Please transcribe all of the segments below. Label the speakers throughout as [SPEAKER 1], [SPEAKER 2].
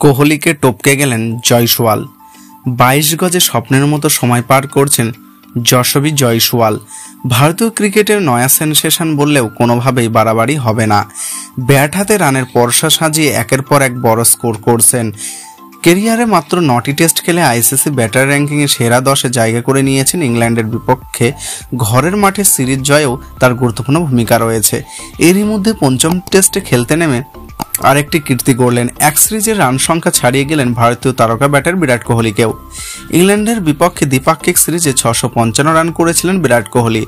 [SPEAKER 1] কোহলিকে টপকে গেলেন জয়সওয়াল। 22 গজে স্বপ্নের মতো সময় পার করছেন যশস্বী জয়সওয়াল। ভারতীয় ক্রিকেটের নয়া সেনসেশন বললেও কোনোভাবেই বাড়াবাড়ি হবে না। ব্যাট হাতে রানের পরশা সাজিয়ে একের পর এক বড় স্কোর করছেন। কেরিয়ারে মাত্র 9টি টেস্ট খেলে আইসিসি ব্যাটার র্যাঙ্কিংয়ে সেরা 10-এ জায়গা করে নিয়েছেন। ইংল্যান্ডের বিপক্ষে ঘরের মাঠে সিরিজ জয়েও তার গুরুত্বপূর্ণ ভূমিকা রয়েছে। এরই মধ্যে পঞ্চম টেস্টে খেলতে নেমে আরেকটি কীর্তি গড়লেন। এক সিরিজের রান সংখ্যা ছাড়িয়ে গেলেন ভারতীয় তারকা ব্যাটার বিরাট কোহলিকেও। ইংল্যান্ডের বিপক্ষে দ্বিপাক্ষিক সিরিজে 655 রান করেছিলেন বিরাট কোহলি।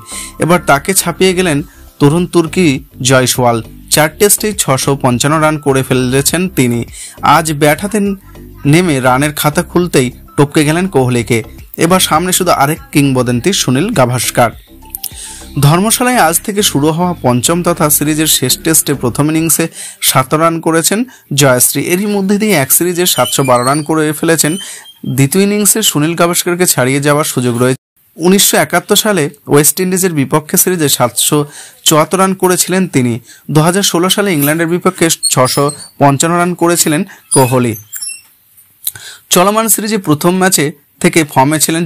[SPEAKER 1] এবার তাকে ছাপিয়ে গেলেন তরুণ তুর্কি জয়সওয়াল। 4 টেস্টেই 655 রান করে ফেলেছেন তিনি। আজ ব্যাট হাতে নেমে রানের খাতা খুলতেই টপকে গেলেন কোহলিকে। এবার সামনে শুধু আরেক কিংবদন্তি সুনীল গাভাস্কার। ধর্মশালায় আজ থেকে শুরু হওয়া পঞ্চম তথা সিরিজের শেষ টেস্টে প্রথম ইনিংসে 7 রান করেছেন জয়শ্রী। এরই মধ্যে দিয়ে এক সিরিজে 712 রান করে ফেলেছেন। দ্বিতীয় ইনিংসে সুনীল গাভাস্কারকে ছাড়িয়ে যাওয়ার সুযোগ রয়েছে। 1971 সালে ওয়েস্ট ইন্ডিজের বিপক্ষে সিরিজে 774 রান করেছিলেন তিনি। 2016 সালে ইংল্যান্ডের বিপক্ষে 655 রান করেছিলেন কোহলি। চলমান সিরিজে প্রথম ম্যাচে থেকে ফর্মে ছিলেন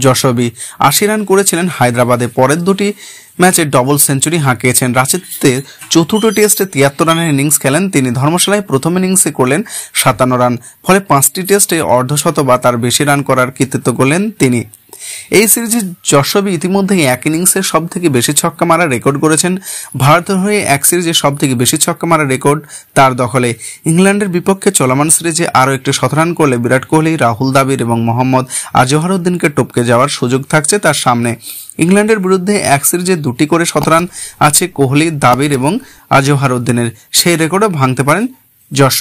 [SPEAKER 1] যশস্বী। 80 রান করেছিলেন হায়দ্রাবাদে। পরের দুটি ম্যাচে ডবল সেঞ্চুরি হাঁকিয়েছেন। রাঁচিতে চতুর্থ টেস্টে 73 রানের ইনিংস খেলেন তিনি। ধর্মশালায় প্রথম ইনিংসে করলেন 57 রান। ফলে 5টি টেস্টে অর্ধশত বা তার বেশি রান করার কৃতিত্ব করলেন তিনি। এই সিরিজে যশস্বী ইতিমধ্যেই এক ইনিংসে সব থেকে বেশি ছক্কা মারার রেকর্ড করেছেন। ভারতের হয়ে এক সিরিজে সব থেকে বেশি ছক্কা মারার রেকর্ড তার দখলে। ইংল্যান্ডের বিপক্ষে চলমান সিরিজে আরও একটি শতরান করলে বিরাট কোহলি, রাহুল দ্রাবিড় এবং মোহাম্মদ আজহারউদ্দিনকে টপকে যাওয়ার সুযোগ থাকছে তার সামনে। ইংল্যান্ডের বিরুদ্ধে এক সিরিজে 2টি করে শতরান আছে কোহলি, দ্রাবিড় এবং আজহারউদ্দিনের। সেই রেকর্ডও ভাঙতে পারেন যশস্বী।